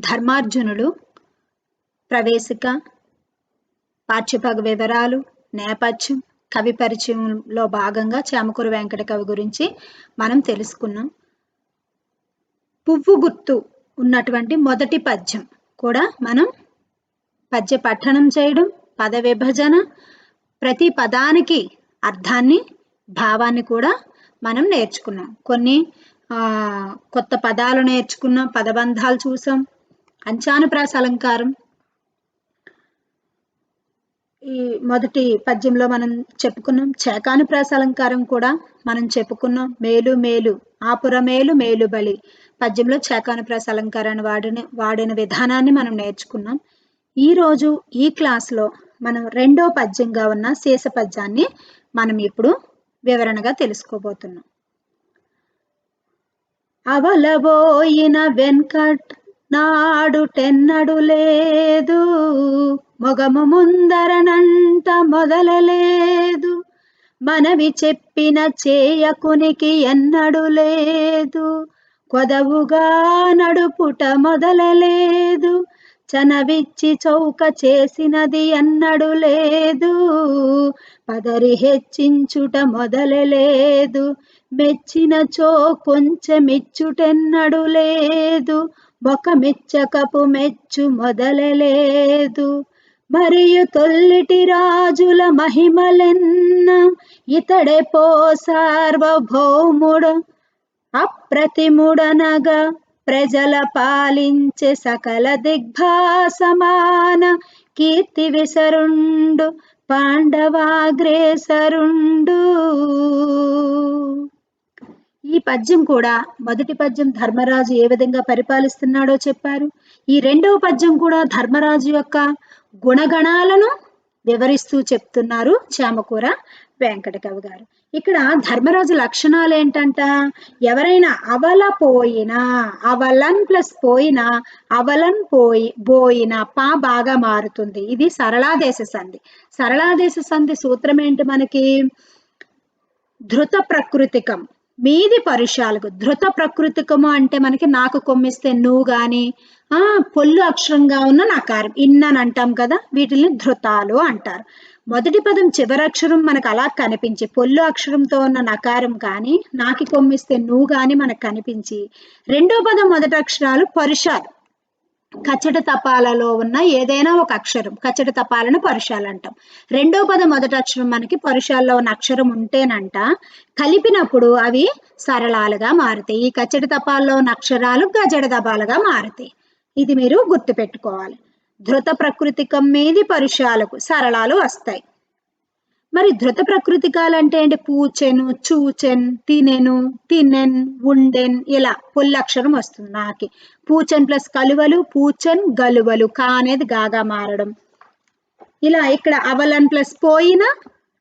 ధర్మార్జునుడు ప్రవేశిక, పాఠ్యభాగ వివరాలు, నేపథ్యం, కవి పరిచయంలో భాగంగా చామకూర వెంకట కవి గురించి మనం తెలుసుకున్నాం. పువ్వు గుర్తు ఉన్నటువంటి మొదటి పద్యం కూడా మనం పద్య పఠనం చేయడం, పద విభజన, ప్రతి పదానికి అర్థాన్ని, భావాన్ని కూడా మనం నేర్చుకున్నాం. కొన్ని కొత్త పదాలు నేర్చుకున్నాం, పదబంధాలు చూసాం, అంచానుప్రాస అలంకారం ఈ మొదటి పద్యంలో మనం చెప్పుకున్నాం. చేకానుప్రాస అలంకారం కూడా మనం చెప్పుకున్నాం. మేలు మేలు ఆపుర మేలు మేలు బలి పద్యంలో చేకానుప్రాస అలంకారాన్ని వాడిన విధానాన్ని మనం నేర్చుకున్నాం. ఈరోజు ఈ క్లాస్లో మనం రెండో పద్యంగా ఉన్న శేష పద్యాన్ని మనం ఇప్పుడు వివరణగా తెలుసుకోబోతున్నాం. అవలబోయిన వెంకట్ నాడు టెన్నడు లేదు, మొగము ముందరనంట మొదలలేదు, మనవి చెప్పిన చేయకునికి ఎన్నడు లేదు, కొదవుగా నడుపుట మొదలలేదు, చనవిచ్చి చౌక చేసినది ఎన్నడు లేదు, పదరి హెచ్చించుట మొదలలేదు, మెచ్చినచో కొంచెమిచ్చుటెన్నడు లేదు, మొకమెచ్చకపు మెచ్చు మొదలలేదు, మరియు తొల్లిటి రాజుల మహిమలెన్న, ఇతడే పో సార్వభౌముడు అప్రతిముడనగా, ప్రజల పాలించే సకల దిగ్భాసమాన, కీర్తి విసరుండు పాండవాగ్రేసరుండు. ఈ పద్యం కూడా మొదటి పద్యం ధర్మరాజు ఏ విధంగా పరిపాలిస్తున్నాడో చెప్పారు. ఈ రెండవ పద్యం కూడా ధర్మరాజు యొక్క గుణగణాలను వివరిస్తూ చెప్తున్నారు చామకూర వెంకట కవి గారు. ఇక్కడ ధర్మరాజు లక్షణాలు ఏంటంట, ఎవరైనా అవలపోయినా, అవలన్ ప్లస్ పోయినా, అవలన్ పోయినా పా బాగా మారుతుంది. ఇది సరళాదేశ సంధి. సరళాదేశ సంధి సూత్రం ఏంటి మనకి, ధృత ప్రకృతికం మీది పరుషాలకు. ధృత ప్రకృతికము అంటే మనకి నాకు కొమ్మిస్తే నువ్వు గాని, పొల్లు అక్షరంగా ఉన్న నకారం ఇన్నని అంటాం కదా, వీటిని ధృతాలు అంటారు. మొదటి పదం చివరక్షరం మనకు అలా కనిపించి, పొల్లు అక్షరంతో ఉన్న నకారం కానీ, నాకి కొమ్మిస్తే నువ్వు గాని మనకు కనిపించి, రెండో పదం మొదటి అక్షరాలు పరుషాలు. కచట తపాలలో ఉన్న ఏదైనా ఒక అక్షరం, కచట తపాలను పరుషాలు అంటాం. రెండో పదం మొదటి అక్షరం మనకి పరుషాల్లో ఉన్న అక్షరం ఉంటేనంట కలిపినప్పుడు అవి సరళాలుగా మారుతాయి. ఈ కచట తపాల్లో ఉన్న అక్షరాలు గజడ తపాలుగా మారుతాయి. ఇది మీరు గుర్తుపెట్టుకోవాలి. ధృత ప్రకృతికం మీది పరుషాలకు సరళాలు వస్తాయి. మరి ధృత ప్రకృతికాలు అంటే ఏంటి, పూచెను, చూచెన్, తినెను, తినెన్, ఉండెన్, ఇలా పొల్లక్షరం వస్తుంది. నాకి పూచెన్ ప్లస్ కలువలు, పూచెన్ గలువలు, కా అనేది గాగా మారడం. ఇలా ఇక్కడ అవలన్ ప్లస్ పోయిన,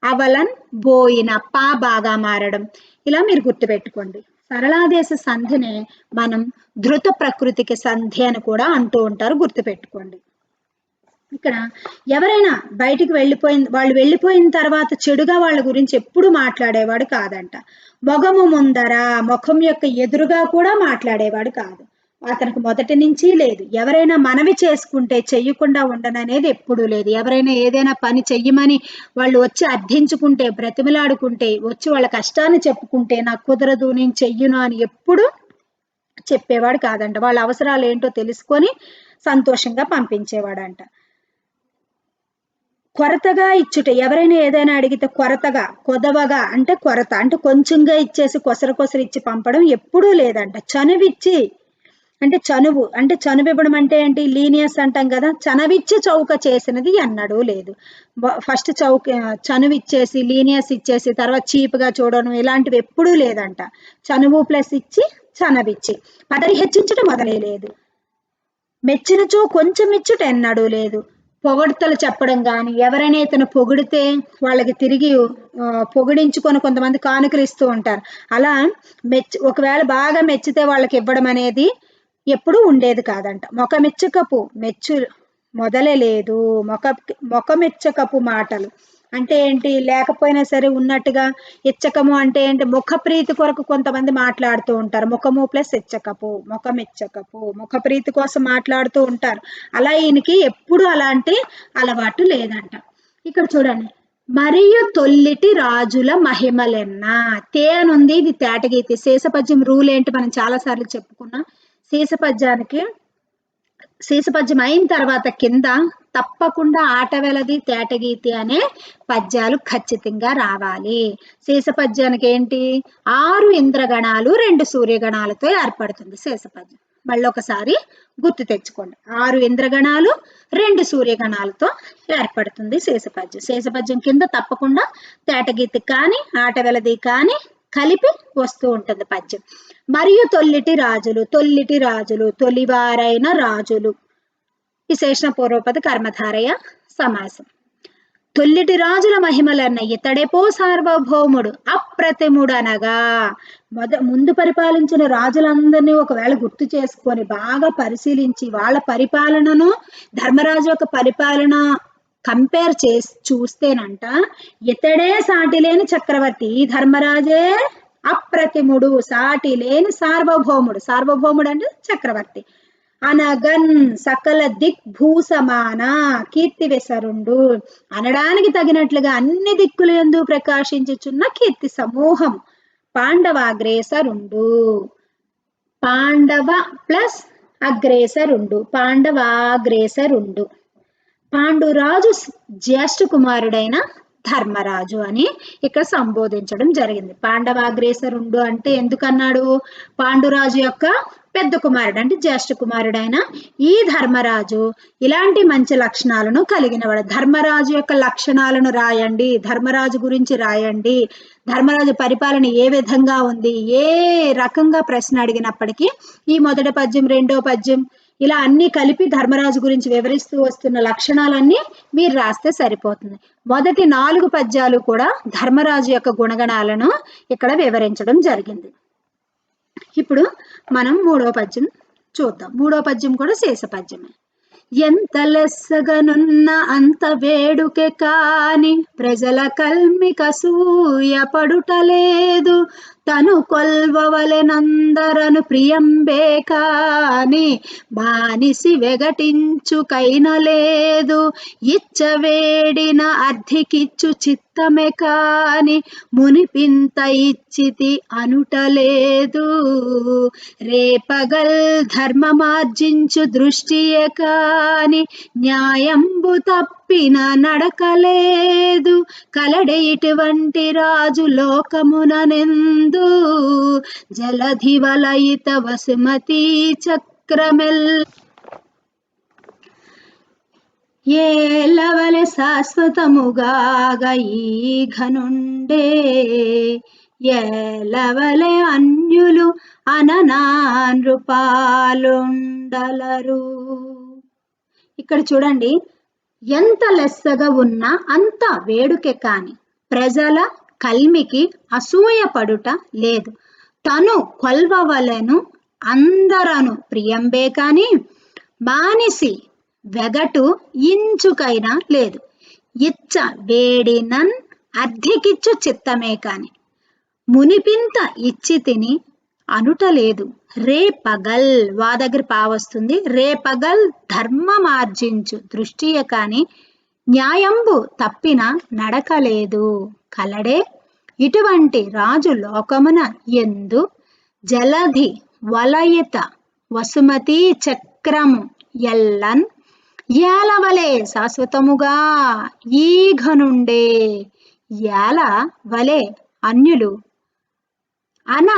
అవలన్ బోయిన, పా బాగా మారడం. ఇలా మీరు గుర్తుపెట్టుకోండి. సరళాదేశ సంధినే మనం ధృత ప్రకృతికి సంధి అని కూడా అంటూ ఉంటారు, గుర్తుపెట్టుకోండి. ఇక్కడ ఎవరైనా బయటికి వాళ్ళు వెళ్ళిపోయిన తర్వాత చెడుగా వాళ్ళ గురించి ఎప్పుడు మాట్లాడేవాడు కాదంట. మొగము ముందర, ముఖం యొక్క ఎదురుగా కూడా మాట్లాడేవాడు కాదు. అతనికి మొదటి నుంచి లేదు. ఎవరైనా మనవి చేసుకుంటే చెయ్యకుండా ఉండననేది ఎప్పుడూ లేదు. ఎవరైనా ఏదైనా పని చెయ్యమని వాళ్ళు వచ్చి అర్థించుకుంటే, బ్రతిమలాడుకుంటే, వచ్చి వాళ్ళ కష్టాన్ని చెప్పుకుంటే, నాకు కుదరదు నేను చెయ్యను అని ఎప్పుడు చెప్పేవాడు కాదంట. వాళ్ళ అవసరాలు ఏంటో తెలుసుకొని సంతోషంగా పంపించేవాడంట. కొరతగా ఇచ్చుట, ఎవరైనా ఏదైనా అడిగితే కొరతగా, కొదవగా అంటే కొరత అంటే కొంచెంగా ఇచ్చేసి కొసరు ఇచ్చి పంపడం ఎప్పుడూ లేదంట. చనువిచ్చి అంటే చనువు అంటే చనువివ్వడం అంటే ఏంటి, లీనియస్ అంటాం కదా, చనువిచ్చి చౌక చేసినది ఎన్నడూ లేదు. ఫస్ట్ చనువిచ్చేసి లీనియస్ ఇచ్చేసి తర్వాత చీప్గా చూడడం ఇలాంటివి ఎప్పుడూ లేదంట. చనువు ప్లస్ ఇచ్చి చనవిచ్చి పదరి హెచ్చించడం మొదలే లేదు. మెచ్చినచో కొంచెం ఇచ్చుట ఎన్నడూ లేదు. పొగడ్తలు చెప్పడం కానీ, ఎవరైనా ఇతను పొగిడితే వాళ్ళకి తిరిగి పొగిడించుకొని కొంతమంది కానుకలు ఇస్తూ ఉంటారు. అలా ఒకవేళ బాగా మెచ్చితే వాళ్ళకి ఇవ్వడం అనేది ఎప్పుడు ఉండేది కాదంట. మొకమెచ్చకపు మెచ్చు మొదలే లేదు. మొకమెచ్చకపు మాటలు అంటే ఏంటి? లేకపోయినా సరే ఉన్నట్టుగా. ఇచ్చకము అంటే ఏంటి? ముఖ ప్రీతి కొరకు కొంతమంది మాట్లాడుతూ ఉంటారు. ముఖము ప్లస్ ఇచ్చకపు, ముఖం ఇచ్చకపు, ముఖ ప్రీతి కోసం మాట్లాడుతూ ఉంటారు. అలా ఈయనకి ఎప్పుడు అలాంటి అలవాటు లేదంట. ఇక్కడ చూడండి, మరియు తొల్లిటి రాజుల మహిమలెన్నా. తే అని ఉంది, ఇది తేటగీతి. శేషపద్యం రూల్ ఏంటి మనం చాలా సార్లు చెప్పుకున్నాం. శేషపద్యానికి శేషపద్యం అయిన తర్వాత కింద తప్పకుండా ఆటవెలది తేటగీతి అనే పద్యాలు ఖచ్చితంగా రావాలి. శేషపద్యానికి ఏంటి? 6 ఇంద్రగణాలు 2 సూర్యగణాలతో ఏర్పడుతుంది శేషపద్యం. మళ్ళీ ఒకసారి గుర్తు తెచ్చుకోండి. 6 ఇంద్రగణాలు 2 సూర్యగణాలతో ఏర్పడుతుంది శేషపద్యం. శేషపద్యం కింద తప్పకుండా తేటగీతి కానీ ఆటవెలది కానీ కలిపి వస్తూ ఉంటుంది పద్యం. మరియు తొల్లిటి రాజులు, తొల్లిటి రాజులు, తొలివారైన రాజులు. విశేషణ పూర్వపద కర్మధారయ సమాసం. తొల్లిటి రాజుల మహిమలన్న ఇతడెపో సార్వభౌముడు అప్రతిముడు అనగా. ముందు పరిపాలించిన రాజులందరినీ ఒకవేళ గుర్తు చేసుకొని బాగా పరిశీలించి వాళ్ళ పరిపాలనను ధర్మరాజు యొక్క పరిపాలన కంపేర్ చేసి చూస్తేనంట ఇతడే సాటి లేని చక్రవర్తి. ఈ ధర్మరాజే అప్రతిముడు, సాటి లేని సార్వభౌముడు. సార్వభౌముడు అంటే చక్రవర్తి. అనగన్ సకల దిగ్భూసమాన కీర్తి వెసరుండు. అనడానికి తగినట్లుగా అన్ని దిక్కులు యందు ప్రకాశించుచున్న కీర్తి సమూహం. పాండవాగ్రేసరుండు. పాండవ ప్లస్ అగ్రేసరుండు, పాండవాగ్రేసరుండు. పాండురాజు జ్యేష్ఠ కుమారుడైన ధర్మరాజు అని ఇక్కడ సంబోధించడం జరిగింది. పాండవాగ్రేసరుండు అంటే ఎందుకన్నాడు? పాండురాజు యొక్క పెద్ద కుమారుడు అంటే జ్యేష్ఠ కుమారుడైన ఈ ధర్మరాజు ఇలాంటి మంచి లక్షణాలను కలిగినవాడు. ధర్మరాజు యొక్క లక్షణాలను రాయండి, ధర్మరాజు గురించి రాయండి, ధర్మరాజు పరిపాలన ఏ విధంగా ఉంది, ఏ రకంగా ప్రశ్న అడిగినప్పటికీ ఈ మొదటి పద్యం రెండో పద్యం ఇలా అన్ని కలిపి ధర్మరాజు గురించి వివరిస్తూ వస్తున్న లక్షణాలన్నీ మీరు రాస్తే సరిపోతుంది. మొదటి 4 పద్యాలు కూడా ధర్మరాజు యొక్క గుణగణాలను ఇక్కడ వివరించడం జరిగింది. ఇప్పుడు మనం 3వ పద్యం చూద్దాం. 3వ పద్యం కూడా శేషపద్యమే. ఎంత లెస్సగనున్న అంత వేడుకే కాని ప్రజల కల్మిక సూయ పడుటలేదు. తను కొల్వవలెనందరను ప్రియంబే కాని బానిసి వెగటించుకైనలేదు. ఇచ్చవేడిన అర్థికిచ్చు చిత్తమే కాని మునిపింత ఇచ్చితి అనుటలేదు. రేపగల్ ధర్మమార్జించు దృష్టియే కాని న్యాయంబు తప్పిన నడకలేదు. కలడే ఇటువంటి రాజు లోకముననెందు జలధి వలయిత వసుమతి చక్రమెల్. ఏలవలె శాశ్వతముగాగ ఈ ఘనుండే ఏలవలె అన్యులు అననానృపాలుండలరు. ఇక్కడ చూడండి, ఎంత లెస్సగా ఉన్నా అంత వేడుకే కాని ప్రజల కల్మికి అసూయ పడుట లేదు. తను కొల్వవలెను అందరను ప్రియంబే కాని బానిసి వెగటు ఇంచుకైనా లేదు. ఇచ్చ వేడినన్ అర్థికిచ్చు చిత్తమే కాని మునిపింత ఇచ్చి తిని అనుటలేదు. రేపగల్ వా దగ్గర పావస్తుంది. రేపగల్ ధర్మమార్జించు దృష్టియ కాని న్యాయంబు తప్పిన నడకలేదు. కలడే ఇటువంటి రాజు లోకమున ఎందు జలధి వలయిత వసుమతి చక్రము ఎల్లన్ ఏలవలే శాశ్వతముగా ఈ ఘనుండే. ఏల వలే అన్యులు అన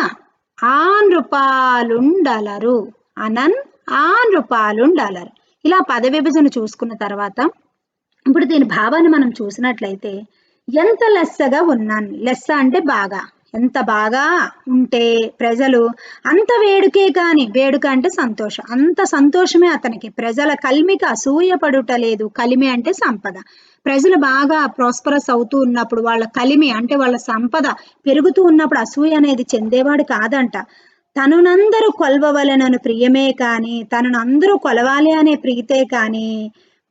ఆనృపాలుండలరు. అనన్ ఆనృపాలుండలరు. ఇలా పద విభజన చూసుకున్న తర్వాత ఇప్పుడు దీని భావాన్ని మనం చూసినట్లయితే ఎంత లెస్సగా ఉన్నాను. లెస్స అంటే బాగా, ఎంత బాగా ఉంటే ప్రజలు అంత వేడుకే కాని, వేడుక అంటే సంతోషం, అంత సంతోషమే అతనికి. ప్రజల కల్మికి అసూయ పడుట లేదు. కలిమి అంటే సంపద. ప్రజలు బాగా ప్రాస్పరస్ అవుతూ ఉన్నప్పుడు వాళ్ళ కలిమి అంటే వాళ్ళ సంపద పెరుగుతూ ఉన్నప్పుడు అసూయ అనేది చెందేవాడు కాదంట. తనునందరూ కొల్వవలెనను ప్రియమే కాని, తనను అందరూ కొలవాలి అనే ప్రీతే కాని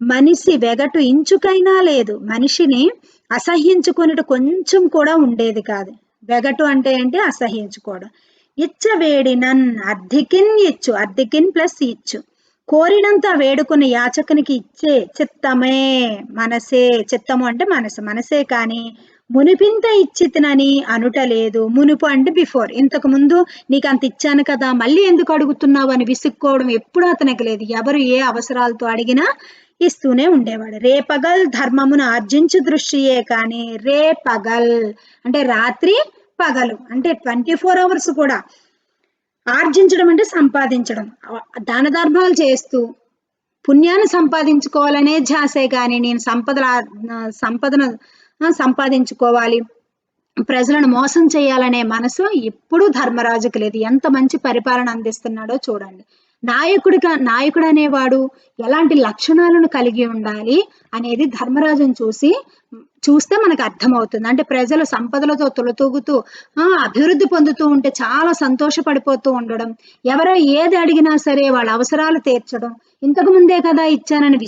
మనిషి వెగటు ఇంచుకైనా లేదు. మనిషిని అసహ్యించుకునేటు కొంచెం కూడా ఉండేది కాదు. వెగటు అంటే ఏంటి? అసహ్యించుకోవడం. ఇచ్చవేడినన్ అర్థికిన్ ఇచ్చు, అర్థికిన్ ప్లస్ ఇచ్చు, కోరినంత వేడుకున్న యాచకునికి ఇచ్చే చిత్తమే మనసే. చిత్తము అంటే మనసు, మనసే కాని మునిపింత ఇచ్చితినని అనుటలేదు. మునుపు అంటే బిఫోర్, ఇంతకు ముందు నీకు అంత ఇచ్చాను కదా మళ్ళీ ఎందుకు అడుగుతున్నావు అని విసుక్కోవడం ఎప్పుడు అతనికి లేదు. ఎవరు ఏ అవసరాలతో అడిగినా ఇస్తూనే ఉండేవాడు. రేపగల్ ధర్మమును ఆర్జించు దృష్టియే కానీ, రేపగల్ అంటే రాత్రి పగలు అంటే 24 hours కూడా. ఆర్జించడం అంటే సంపాదించడం. దాన ధర్మాలు చేస్తూ పుణ్యాన్ని సంపాదించుకోవాలనే ధ్యాసే కానీ నేను సంపదను సంపాదించుకోవాలి, ప్రజలను మోసం చేయాలనే మనసు ఎప్పుడూ ధర్మరాజుకి లేదు. ఎంత మంచి పరిపాలన అందిస్తున్నాడో చూడండి. నాయకుడు అనేవాడు ఎలాంటి లక్షణాలను కలిగి ఉండాలి అనేది ధర్మరాజును చూస్తే మనకు అర్థమవుతుంది. అంటే ప్రజలు సంపదలతో తులతూగుతూ అభివృద్ధి పొందుతూ ఉంటే చాలా సంతోషపడిపోతూ ఉండడం, ఎవరో ఏది అడిగినా సరే వాళ్ళ అవసరాలు తీర్చడం, ఇంతకు ముందే కదా ఇచ్చానని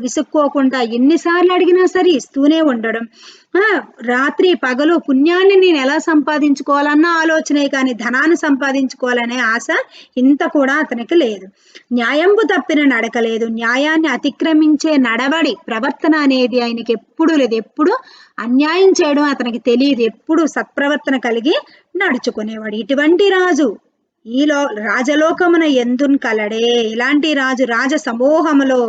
విసుక్కోకుండా ఎన్నిసార్లు అడిగినా సరే ఇస్తూనే ఉండడం, రాత్రి పగలు పుణ్యాన్ని నేను ఎలా సంపాదించుకోవాలన్న ఆలోచనే కానీ ధనాన్ని సంపాదించుకోవాలనే ఆశ ఇంత కూడా అతనికి లేదు. న్యాయంబు తప్పిన నడక లేదు. న్యాయాన్ని అతిక్రమించే నడవడి ప్రవర్తన అనేది ఆయనకి ఎప్పుడూ లేదు. ఎప్పుడు అన్యాయం చేయడం అతనికి తెలియదు. ఎప్పుడు సత్ప్రవర్తన కలిగి నడుచుకునేవాడు. ఇటువంటి రాజు రాజలోకమున ఎందున్ కలడే. ఇలాంటి రాజు రాజ సమూహములో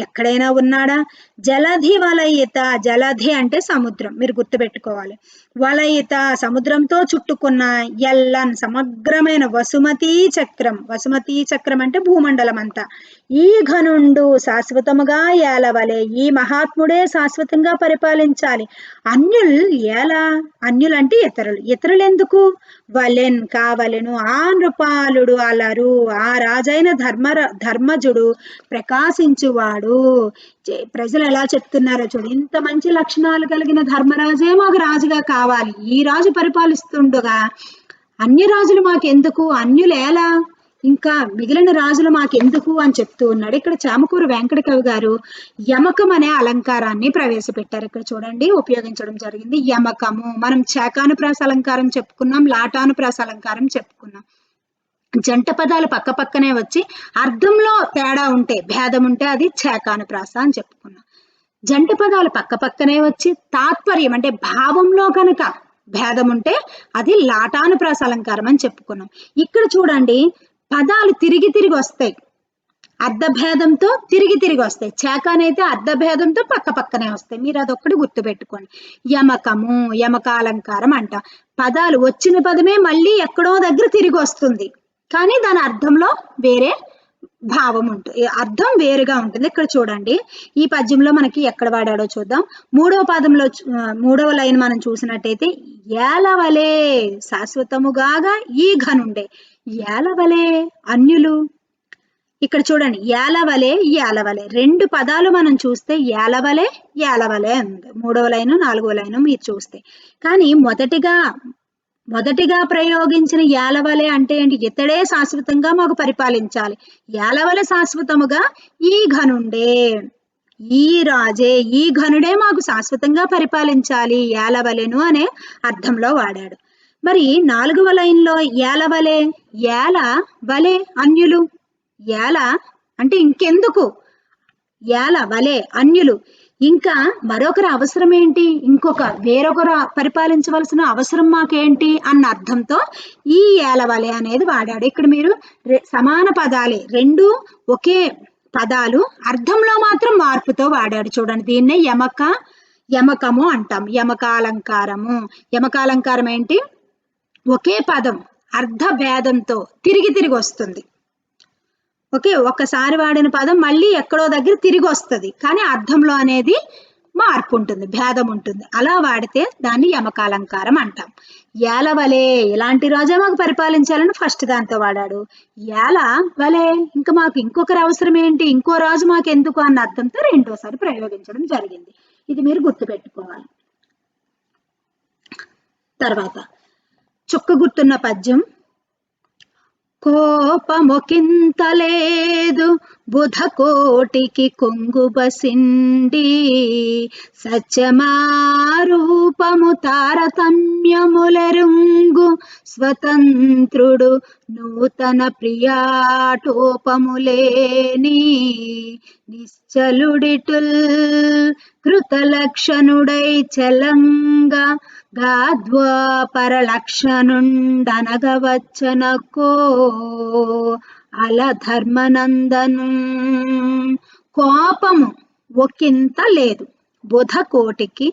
ఎక్కడైనా ఉన్నాడా? జలధి వలయిత, జలధి అంటే సముద్రం, మీరు గుర్తుపెట్టుకోవాలి. వలయిత సముద్రంతో చుట్టుకున్న, ఎల్లన్ సమగ్రమైన వసుమతీ చక్రం, వసుమతీ చక్రం అంటే భూమండలం అంతా. ఈ ఘనుండు శాశ్వతముగా ఏలవలే. ఈ మహాత్ముడే శాశ్వతంగా పరిపాలించాలి. అన్యులంటే ఇతరులు ఎందుకు? వలెన్ కావలెను. ఆ నృపాలుడు అలరు, ఆ రాజైన ధర్మజుడు ప్రకాశించువాడు. ప్రజలు ఎలా చెప్తున్నారో చూడు. ఇంత మంచి లక్షణాలు కలిగిన ధర్మరాజే మాకు రాజుగా కావాలి. ఈ రాజు పరిపాలిస్తుండగా అన్య రాజులు మాకెందుకు, అన్యులేలా, ఇంకా మిగిలిన రాజులు మాకెందుకు అని చెప్తూ ఉన్నాడు. ఇక్కడ చామకూరు వెంకట కవి గారు యమకం అనే అలంకారాన్ని ప్రవేశపెట్టారు. ఇక్కడ చూడండి, ఉపయోగించడం జరిగింది. యమకము, మనం శాకానుప్రాస అలంకారం చెప్పుకున్నాం, లాటానుప్రాస అలంకారం చెప్పుకున్నాం. జంట పదాలు పక్క పక్కనే వచ్చి అర్థంలో తేడా ఉంటే, భేదం ఉంటే అది శాకానుప్రాస అని చెప్పుకున్నాం. జంట పదాలు పక్క పక్కనే వచ్చి తాత్పర్యం అంటే భావంలో కనుక భేదం ఉంటే అది లాటానుప్రాస అలంకారం అని చెప్పుకున్నాం. ఇక్కడ చూడండి, పదాలు తిరిగి వస్తాయి, అర్ధభేదంతో తిరిగి వస్తాయి. శాఖనైతే అర్ధభేదంతో పక్క పక్కనే వస్తాయి. మీరు అదొక్కటి గుర్తుపెట్టుకోండి. యమకము, యమకాలంకారం అంట. పదాలు వచ్చిన పదమే మళ్ళీ ఎక్కడో దగ్గర తిరిగి వస్తుంది, కానీ దాని అర్థంలో వేరే భావం ఉంటుంది, అర్థం వేరుగా ఉంటుంది. ఇక్కడ చూడండి, ఈ పద్యంలో మనకి ఎక్కడ వాడాడో చూద్దాం. మూడవ లైన్ మనం చూసినట్టయితే, ఏలవలే శాశ్వతముగాగా ఈ ఘనుండే. ఏలవలే అన్యులు. ఇక్కడ చూడండి, ఏలవలే రెండు పదాలు మనం చూస్తే ఏలవలే ఉంది. మూడవ లైను 4వ లైను మీరు చూస్తే. కానీ మొదటిగా ప్రయోగించిన ఏలవలే అంటే ఏంటి? ఇతడే శాశ్వతంగా మాకు పరిపాలించాలి. ఏలవలే శాశ్వతముగా ఈ ఘనుండే, ఈ రాజే, ఈ ఘనుడే మాకు శాశ్వతంగా పరిపాలించాలి, ఏలవలెను అనే అర్థంలో వాడాడు. మరి 4వ లైన్లో ఏలవలే అన్యులు. ఏల అంటే ఇంకెందుకు, ఏలవలే అన్యులు. ఇంకా మరొకరి అవసరం ఏంటి, వేరొకరు పరిపాలించవలసిన అవసరం మాకేంటి అన్న అర్థంతో ఈ ఏలవలే అనేది వాడాడు. ఇక్కడ మీరు సమాన పదాలే, రెండు ఒకే పదాలు, అర్థంలో మాత్రం మార్పుతో వాడాడు. చూడండి, దీన్నే యమకము అంటాం. యమకాలంకారం ఏంటి? ఒకే పదం అర్ధ భేదంతో తిరిగి వస్తుంది. ఓకే, ఒక్కసారి వాడిన పదం మళ్ళీ ఎక్కడో దగ్గర తిరిగి వస్తుంది, కానీ అర్థంలో అనేది మార్పు ఉంటుంది, భేదం ఉంటుంది. అలా వాడితే దాన్ని యమకాలంకారం అంటాం. ఏలవలే, ఇలాంటి రాజే మాకు పరిపాలించాలని ఫస్ట్ దాంతో వాడాడు. ఏలవలే, ఇంకా మాకు ఇంకొకరి అవసరం ఏంటి, ఇంకో రాజు మాకు ఎందుకు అన్న అర్థంతో రెండోసారి ప్రయోగించడం జరిగింది. ఇది మీరు గుర్తుపెట్టుకోవాలి. తర్వాత చుక్క గుర్తున్న పద్యం. కోపమొకింత లేదు బుధకోటికి కొంగు బసిండి, సత్యమారూపము తారతమ్యములెరుంగు స్వతంత్రుడు నూతన ప్రియాటోపములేని నిశ్చలుడిటుల్, కృతలక్షణుడై చలంగా గాద్వాపరలక్షణుండనగవచ్చనకో అల ధర్మనందను. కోపము ఒకంత లేదు బుధకోటికి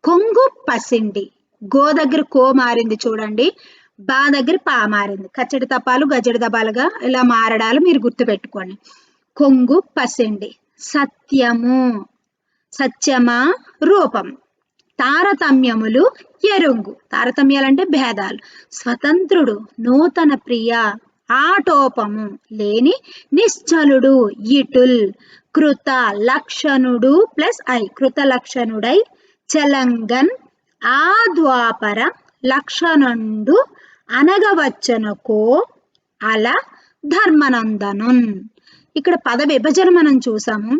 కొంగు పసిండి. గో దగ్గర కో మారింది చూడండి, బా దగ్గర పా మారింది. కచ్చడి తపాలు గజడి దబాలుగా ఇలా మారడాలు మీరు గుర్తుపెట్టుకోండి. కొంగు పసిండి, సత్యము సత్యమా రూపం, తారతమ్యములు ఎరుంగు, తారతమ్యాలంటే భేదాలు, స్వతంత్రుడు నూతన ప్రియ ఆటోపము లేని నిశ్చలుడు ఇటుల్, కృత లక్షణుడు ప్లస్ ఐ కృత లక్షణుడై చలంగన్ ఆ ద్వాపర లక్షణుండు అనగవచ్చనకో అల ధర్మనందనున్. ఇక్కడ పద విభజన మనం చూసాము.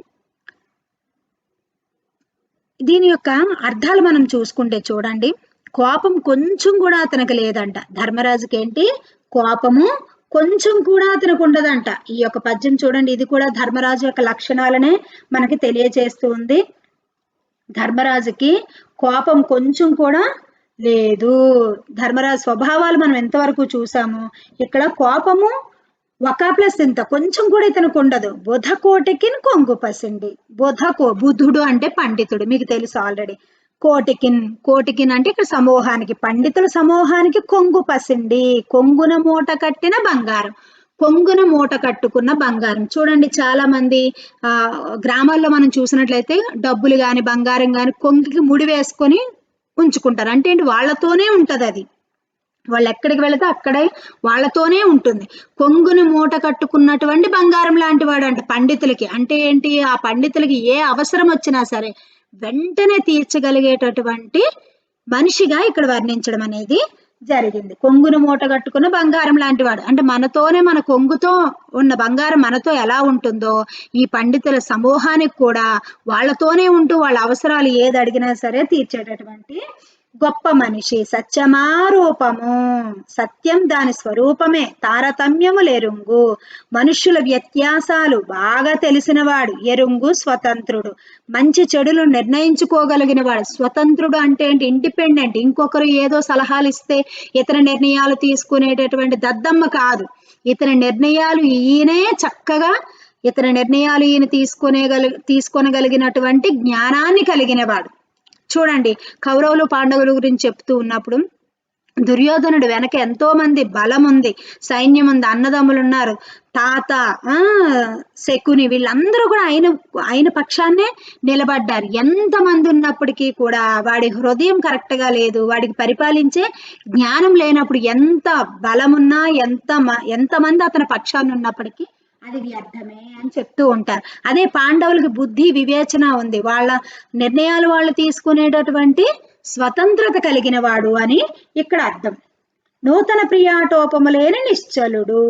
దీని యొక్క అర్థాలు మనం చూసుకుంటే చూడండి, కోపం కొంచెం కూడా అతనికి లేదంట. ధర్మరాజుకి ఏంటి కోపము కొంచెం కూడా అతనికి ఉండదంట. ఈ యొక్క పద్యం చూడండి, ఇది కూడా ధర్మరాజు యొక్క లక్షణాలనే మనకి తెలియజేస్తూ ఉంది. ధర్మరాజుకి కోపం కొంచెం కూడా లేదు. ధర్మరాజు స్వభావాలు మనం ఎంతవరకు చూసాము. ఇక్కడ కోపము ఒక ప్లస్ ఇంత కొంచెం కూడా ఇతనికి ఉండదు. బుధకోటికి కొంగు పసిండి. బుధుడు అంటే పండితుడు, మీకు తెలుసు ఆల్రెడీ. కోటికిన్ అంటే ఇక్కడ సమూహానికి, పండితుల సమూహానికి కొంగు పసిండి. కొంగున మూట కట్టిన బంగారం, కొంగున మూట కట్టుకున్న బంగారం. చూడండి చాలా మంది గ్రామాల్లో మనం చూసినట్లయితే డబ్బులు గాని బంగారం గాని కొంగుకి ముడి వేసుకొని ఉంచుకుంటారు. అంటే ఏంటి, వాళ్ళతోనే ఉంటది అది. వాళ్ళు ఎక్కడికి వెళితే అక్కడే వాళ్ళతోనే ఉంటుంది. కొంగుని మూట కట్టుకున్నటువంటి బంగారం లాంటి వాడు అంట పండితులకి. అంటే ఏంటి, ఆ పండితులకి ఏ అవసరం వచ్చినా సరే వెంటనే తీర్చగలిగేటటువంటి మనిషిగా ఇక్కడ వర్ణించడం అనేది జరిగింది. కొంగును మూట కట్టుకున్న బంగారం లాంటి వాడు అంటే మనతోనే, మన కొంగుతో ఉన్న బంగారం మనతో ఎలా ఉంటుందో ఈ పండితుల సమూహానికి కూడా వాళ్ళతోనే ఉంటూ వాళ్ళ అవసరాలు ఏది అడిగినా సరే తీర్చేటటువంటి గొప్ప మనిషి. సత్యమారూపము, సత్యం దాని స్వరూపమే, తారతమ్యము ఎరుంగు, మనుష్యుల వ్యత్యాసాలు బాగా తెలిసినవాడు, ఎరుంగు స్వతంత్రుడు, మంచి చెడులు నిర్ణయించుకోగలిగిన వాడు. స్వతంత్రుడు అంటే ఏంటి, ఇండిపెండెంట్. ఇంకొకరు ఏదో సలహాలు ఇస్తే ఇతర నిర్ణయాలు తీసుకునేటటువంటి దద్దమ్మ కాదు. ఇతని నిర్ణయాలు ఈయనే చక్కగా, ఇతని నిర్ణయాలు ఈయన తీసుకోనగలిగినటువంటి జ్ఞానాన్ని కలిగిన వాడు. చూడండి, కౌరవులు పాండవుల గురించి చెప్తూ ఉన్నప్పుడు దుర్యోధనుడు వెనక ఎంతో మంది బలం ఉంది, సైన్యం ఉంది, అన్నదమ్ములు ఉన్నారు, తాత శకుని వీళ్ళందరూ కూడా ఆయన పక్షాన్నే నిలబడ్డారు. ఎంతమంది ఉన్నప్పటికీ కూడా వాడి హృదయం కరెక్ట్ గా లేదు, వాడికి పరిపాలించే జ్ఞానం లేనప్పుడు ఎంత బలమున్నా ఎంతమంది అతని పక్షాన్ని ఉన్నప్పటికీ అది వ్యర్థమే అని చెప్తూ ఉంటారు. అదే పాండవులకి బుద్ధి వివేచన ఉంది, వాళ్ళ నిర్ణయాలు వాళ్ళు తీసుకునేటటువంటి స్వతంత్రత కలిగిన వాడు అని ఇక్కడ అర్థం. నూతన ప్రియాటోపము లేని నిశ్చలుడు,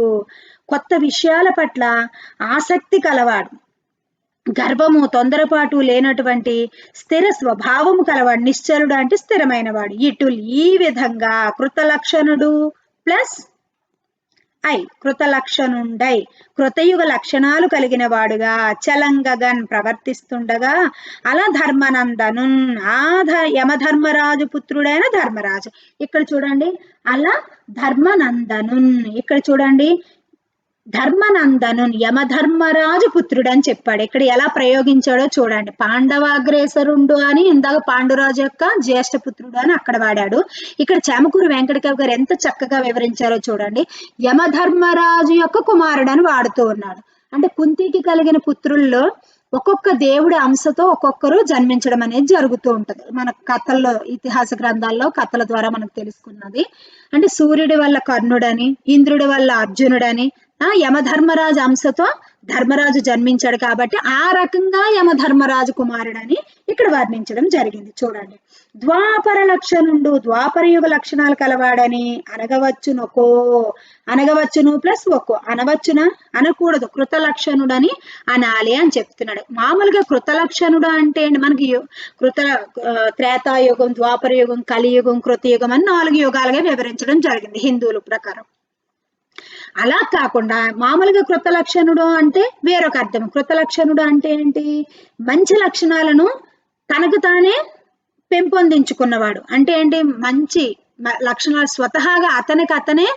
కొత్త విషయాల పట్ల ఆసక్తి కలవాడు, గర్వము తొందరపాటు లేనటువంటి స్థిర స్వభావము కలవాడు. నిశ్చలుడు అంటే స్థిరమైన వాడు. ఇటుల్ ఈ విధంగా కృతలక్షణుడు ప్లస్ ఐ కృతలక్షణుండై కృతయుగ లక్షణాలు కలిగిన వాడుగా చలంగగన్ ప్రవర్తిస్తుండగా అలా ధర్మనందను యమధర్మరాజు పుత్రుడైన ధర్మరాజు. ఇక్కడ చూడండి, అలా ధర్మనందను, ఇక్కడ చూడండి ధర్మనందను యమధర్మరాజు పుత్రుడు అని చెప్పాడు. ఇక్కడ ఎలా ప్రయోగించాడో చూడండి. పాండవాగ్రేసరుండు అని ఇందాక పాండురాజు యొక్క జ్యేష్ఠ పుత్రుడు అని అక్కడ వాడాడు. ఇక్కడ చామకూరు వెంకటకవి గారు ఎంత చక్కగా వివరించారో చూడండి. యమధర్మరాజు యొక్క కుమారుడు అని వాడుతూ ఉన్నాడు. అంటే కుంతికి కలిగిన పుత్రుల్లో ఒక్కొక్క దేవుడి అంశతో ఒక్కొక్కరు జన్మించడం అనేది జరుగుతూ ఉంటది. మన కథల్లో, ఇతిహాస గ్రంథాల్లో కథల ద్వారా మనకు తెలుసుకున్నది. అంటే సూర్యుడి వల్ల కర్ణుడని, ఇంద్రుడి వల్ల అర్జునుడని, యమధర్మరాజు అంశతో ధర్మరాజు జన్మించాడు కాబట్టి ఆ రకంగా యమధర్మరాజు కుమారుడని ఇక్కడ వర్ణించడం జరిగింది. చూడండి, ద్వాపర లక్షణుడు, ద్వాపర యుగ లక్షణాలు కలవాడని అనగవచ్చునొకో, అనగవచ్చును ప్లస్ ఒక్కో, అనవచ్చున అనకూడదు, కృత లక్షణుడని అనాలి అని చెప్తున్నాడు. మామూలుగా కృత లక్షణుడు అంటే మనకి త్రేతాయుగం, ద్వాపర యుగం, కలియుగం, కృతయుగం అని 4 యుగాలుగా వివరించడం జరిగింది హిందువుల ప్రకారం. అలా కాకుండా మామూలుగా కృత లక్షణుడు అంటే వేరొక అర్థం. కృత లక్షణుడు అంటే ఏంటి? మంచి లక్షణాలను తనకు తానే పెంపొందించుకున్నవాడు అంటే ఏంటి? మంచి లక్షణాలు స్వతహాగా అతనికి అతనే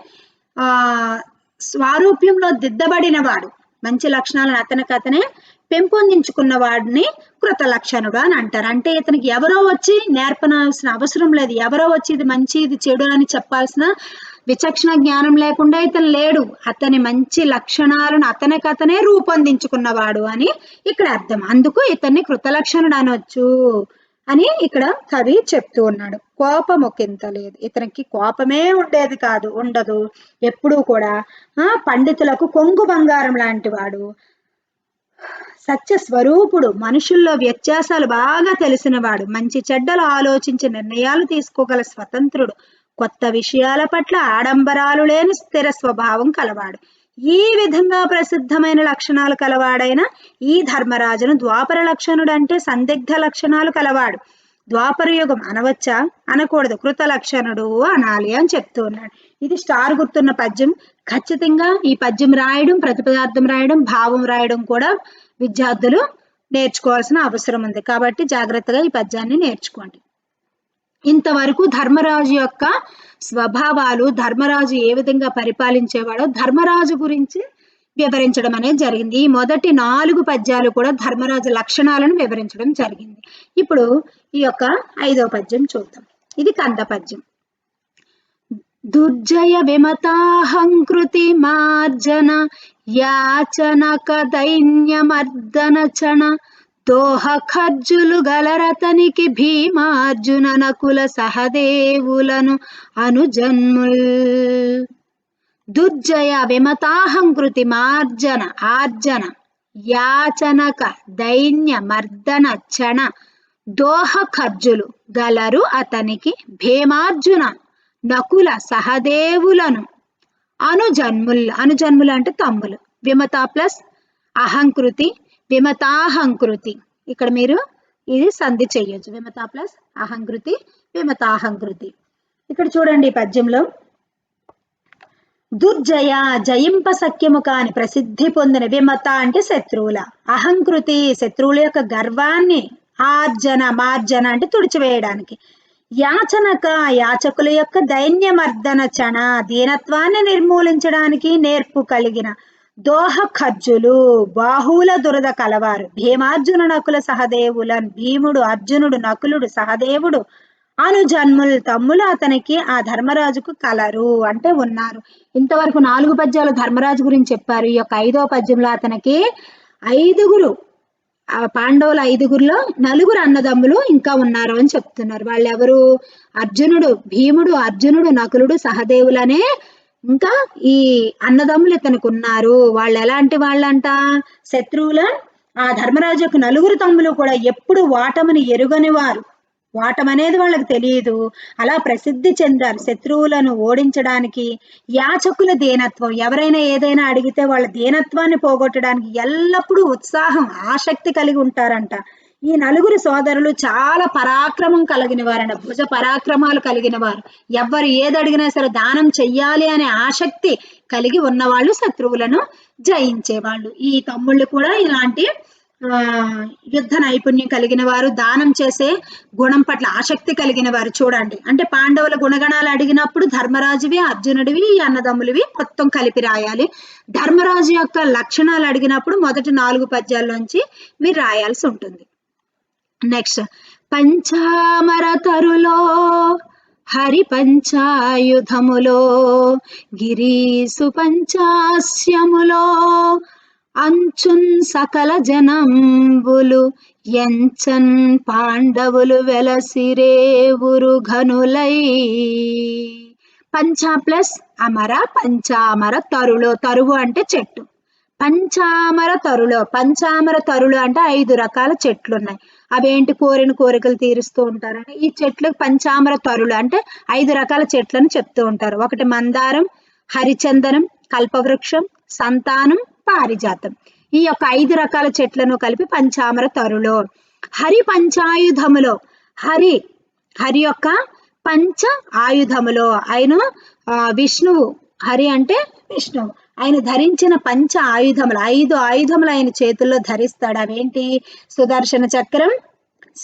స్వారూప్యంలో దిద్దబడిన వాడు, మంచి లక్షణాలను అతనికి అతనే పెంపొందించుకున్న వాడిని కృత లక్షణుడు అని అంటారు. అంటే ఇతనికి ఎవరో వచ్చి నేర్పనాల్సిన అవసరం లేదు, ఎవరో వచ్చి ఇది మంచి ఇది చెడు అని చెప్పాల్సిన విచక్షణ జ్ఞానం లేకుండా ఇతను లేడు, అతని మంచి లక్షణాలను అతనికతనే రూపొందించుకున్నవాడు అని ఇక్కడ అర్థం. అందుకు ఇతన్ని కృత లక్షణుడు అనొచ్చు అని ఇక్కడ కవి చెప్తూ ఉన్నాడు. కోపం ఒకంత లేదు, ఇతనికి కోపమే ఉండదు, ఎప్పుడూ కూడా పండితులకు కొంగు బంగారం లాంటి వాడు, సత్య స్వరూపుడు, మనుషుల్లో వ్యత్యాసాలు బాగా తెలిసినవాడు, మంచి చెడ్డలు ఆలోచించి నిర్ణయాలు తీసుకోగల స్వతంత్రుడు, కొత్త విషయాల పట్ల ఆడంబరాలు లేని స్థిర స్వభావం కలవాడు. ఈ విధంగా ప్రసిద్ధమైన లక్షణాలు కలవాడైన ఈ ధర్మరాజును ద్వాపర లక్షణుడు అంటే సందిగ్ధ లక్షణాలు కలవాడు. ద్వాపర యుగం అనవచ్చా? అనకూడదు, కృత లక్షణుడు అనాలి అని చెప్తూ ఉన్నాడు. ఇది స్టార్ గుర్తున్న పద్యం. ఖచ్చితంగా ఈ పద్యం రాయడం, ప్రతిపదార్థం రాయడం, భావం రాయడం కూడా విద్యార్థులు నేర్చుకోవాల్సిన అవసరం ఉంది. కాబట్టి జాగ్రత్తగా ఈ పద్యాన్ని నేర్చుకోండి. ఇంతవరకు ధర్మరాజు యొక్క స్వభావాలు, ధర్మరాజు ఏ విధంగా పరిపాలించేవాడో ధర్మరాజు గురించి వివరించడం అనేది జరిగింది. ఈ మొదటి 4 పద్యాలు కూడా ధర్మరాజు లక్షణాలను వివరించడం జరిగింది. ఇప్పుడు ఈ యొక్క 5వ పద్యం చూద్దాం. ఇది కంద పద్యం. దుర్జయ విమతాహంకృతి మార్జన యాచనక దైన్యమర్దన చణ దోహ ఖర్జులు గలరతనికి భీమార్జున నకుల సహదేవులను అనుజన్ముల్. దుర్జయ విమతాహంకృతి మార్జన ఆర్జన యాచనక దైన్య మర్దన చణ దోహ ఖర్జులు గలరు అతనికి భీమార్జున నకుల సహదేవులను అనుజన్ముల్. అనుజన్ములు అంటే తమ్ములు. విమత ప్లస్ అహంకృతి, విమతాహంకృతి. ఇక్కడ మీరు ఇది సంధి చెయ్యొచ్చు. విమత ప్లస్ అహంకృతి, విమతాహంకృతి. ఇక్కడ చూడండి ఈ పద్యంలో దుర్జయ జయింప సఖ్యము కాని ప్రసిద్ధి పొందిన, విమత అంటే శత్రువుల, అహంకృతి శత్రువుల యొక్క గర్వాన్ని, ఆర్జన మార్జన అంటే తుడిచివేయడానికి, యాచనక యాచకుల యొక్క దైన్యమర్దన చణ దీనత్వాన్ని నిర్మూలించడానికి నేర్పు కలిగిన, దోహ ఖర్జులు బాహువుల దురద కలవారు, భీమార్జున నకుల సహదేవులను భీముడు, అర్జునుడు, నకులుడు, సహదేవుడు అనుజన్ములు తమ్ములు అతనికి ఆ ధర్మరాజుకు కలరు అంటే ఉన్నారు. ఇంతవరకు 4 పద్యాలు ధర్మరాజు గురించి చెప్పారు. ఈ యొక్క 5వ పద్యంలో అతనికి 5 పాండవుల 5గురిలో 4 అన్నదమ్ములు ఇంకా ఉన్నారు అని చెప్తున్నారు. వాళ్ళు ఎవరు? అర్జునుడు, భీముడు, అర్జునుడు, నకులుడు, సహదేవులనే ఇంకా ఈ అన్నదమ్ములు ఇతనికి ఉన్నారు. వాళ్ళు ఎలాంటి వాళ్ళంట? శత్రువుల ఆ ధర్మరాజు యొక్క 4 తమ్ములు కూడా ఎప్పుడు వాటమని ఎరుగని వారు, వాటమనేది వాళ్ళకి తెలియదు, అలా ప్రసిద్ధి చెందారు. శత్రువులను ఓడించడానికి యాచకుల దీనత్వం, ఎవరైనా ఏదైనా అడిగితే వాళ్ళ దీనత్వాన్ని పోగొట్టడానికి ఎల్లప్పుడూ ఉత్సాహం, ఆసక్తి కలిగి ఉంటారంట. ఈ 4 సోదరులు చాలా పరాక్రమం కలిగిన వారంట, భుజ పరాక్రమాలు కలిగిన వారు. ఎవరు ఏది అడిగినా సరే దానం చెయ్యాలి అనే ఆసక్తి కలిగి ఉన్నవాళ్ళు, శత్రువులను జయించేవాళ్ళు. ఈ తమ్ముళ్ళు కూడా ఇలాంటి యుద్ధ నైపుణ్యం కలిగిన వారు, దానం చేసే గుణం పట్ల ఆసక్తి కలిగిన వారు. చూడండి, అంటే పాండవుల గుణగణాలు అడిగినప్పుడు ధర్మరాజువి, అర్జునుడివి, ఈ అన్నదమ్ములవి మొత్తం కలిపి రాయాలి. ధర్మరాజు యొక్క లక్షణాలు అడిగినప్పుడు మొదటి 4 పద్యాల్లోంచి మీరు రాయాల్సి ఉంటుంది. నెక్స్ట్, పంచామర తరులో హరి పంచాయుధములో గిరీసు పంచాస్యములో అంచున్ సకల జనంబులు ఎంచన్ పాండవులు వెలసిరేవురు ఘనులై. పంచ ప్లస్ అమర పంచామర తరులో, తరువు అంటే చెట్టు. పంచామర తరులో అంటే 5 రకాల చెట్లు ఉన్నాయి. అవేంటి, కోరిన కోరికలు తీరుస్తూ ఉంటారని ఈ చెట్లకు పంచామర తరులు అంటే 5 రకాల చెట్లను చెప్తూ ఉంటారు. ఒకటి మందారం, హరిచందనం, కల్పవృక్షం, సంతానం, పారిజాతం. ఈ యొక్క 5 రకాల చెట్లను కలిపి పంచామర తరులో. హరి పంచాయుధములో, హరి యొక్క పంచ ఆయుధములో, ఆయన విష్ణువు, హరి అంటే విష్ణువు, ఆయన ధరించిన పంచ ఆయుధములు 5 ఆయుధములు ఆయన చేతుల్లో ధరిస్తాడు. అవేంటి, సుదర్శన చక్రం,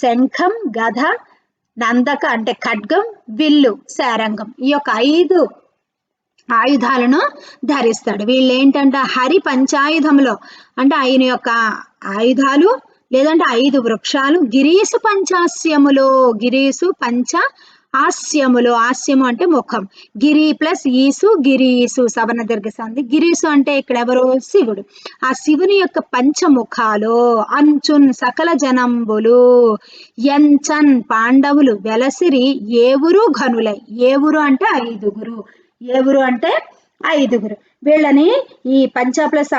శంఖం, గద, నందక అంటే ఖడ్గం, విల్లు, శారంగం. ఈ యొక్క 5 ఆయుధాలను ధరిస్తాడు. వీళ్ళు ఏంటంటే హరి పంచాయుధములో అంటే ఆయన యొక్క ఆయుధాలు, లేదంటే 5 వృక్షాలు. గిరీసు పంచాస్యములో, గిరీసు పంచ ఆస్యములు, ఆస్యము అంటే ముఖం. గిరి ప్లస్ ఈసు, గిరీసు సవర్ణ దీర్ఘ సంధి. గిరీసు అంటే ఇక్కడ ఎవరు, శివుడు. ఆ శివుని యొక్క పంచముఖాలు. అంచున్ సకల జనంబులు, ఎంచన్ పాండవులు వెలసిరి ఏవురు ఘనులై. ఏవురు అంటే 5గురు, ఏవురు అంటే 5గురు. వీళ్ళని ఈ పంచ ప్లస్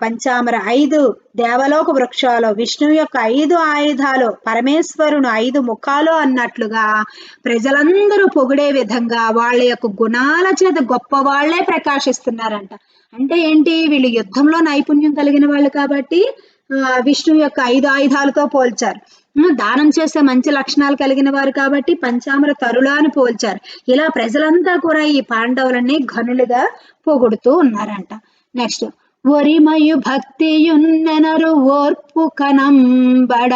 పంచామర 5 దేవలోక వృక్షాలు, విష్ణువు యొక్క 5 ఆయుధాలు, పరమేశ్వరుని 5 ముఖాలు అన్నట్లుగా ప్రజలందరూ పొగిడే విధంగా వాళ్ళ యొక్క గుణాల చేత గొప్ప వాళ్లే ప్రకాశిస్తున్నారంట. అంటే ఏంటి, వీళ్ళు యుద్ధంలో నైపుణ్యం కలిగిన వాళ్ళు కాబట్టి విష్ణువు యొక్క 5 ఆయుధాలతో పోల్చారు. దానం చేసే మంచి లక్షణాలు కలిగిన వారు కాబట్టి పంచామర తరులాని పోల్చారు. ఇలా ప్రజలంతా కూడా ఈ పాండవులని ఘనులుగా పొగుడుతూ ఉన్నారంట. నెక్స్ట్, ఒరిమయు భక్తియున్నెనరు ఓర్పు కనంబడ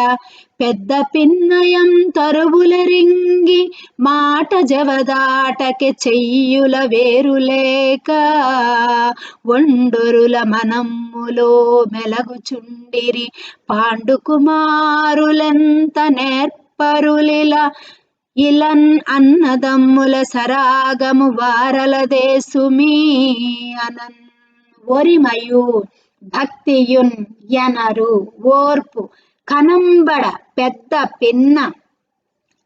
పెద్ద పిన్నయం తరువులరింగి మాట జవదాటకె చెయ్యుల వేరులేక ఒండొరుల మనమ్ములో మెలగుచుండిరి పాండు కుమారులెంత నేర్పరులిల ఇలన్ అన్నదమ్ముల సరాగము వారలదేసుమీ అనన్. ఒరిమయు భక్తియున్ ఎనరు ఓర్పు కనంబడ పెద్ద పిన్న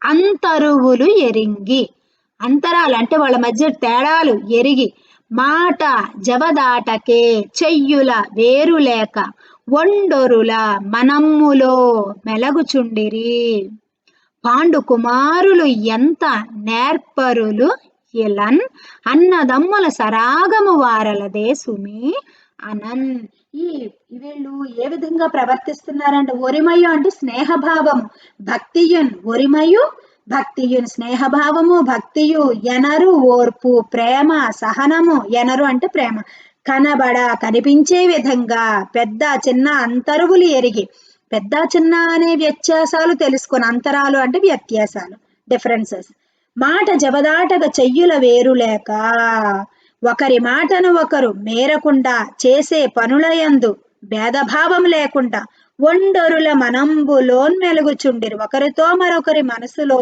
అంతరువులు ఎరింగి, అంతరాలు అంటే వాళ్ళ మధ్య తేడాలు ఎరిగి, మాట జవదాటకే చెయ్యుల వేరులేక ఒండొరుల మనమ్ములో మెలగుచుండిరి పాండు కుమారులు ఎంత నేర్పరులు ఇలన్ అన్నదమ్ముల సరాగము వారలదే సుమి అనన్. ఈ వీళ్ళు ఏ విధంగా ప్రవర్తిస్తున్నారంటే, ఒరిమయు అంటే స్నేహభావము, భక్తియున్ ఒరిమయు భక్తియున్ స్నేహభావము, భక్తియు ఎనరు ఓర్పు ప్రేమ సహనము, ఎనరు అంటే ప్రేమ, కనబడ కనిపించే విధంగా, పెద్ద చిన్న అంతరువులు ఎరిగి, పెద్ద చిన్న అనే వ్యత్యాసాలు తెలుసుకొని, అంతరాలు అంటే వ్యత్యాసాలు డిఫరెన్సెస్, మాట జవదాటగా చెయ్యుల వేరు లేక ఒకరి మాటను ఒకరు మేరకుండా చేసే పనులయందు భేదభావం లేకుండా ఒండొరుల మనంబులోన్ మెలుగుచుండిరి ఒకరితో మరొకరి మనసులో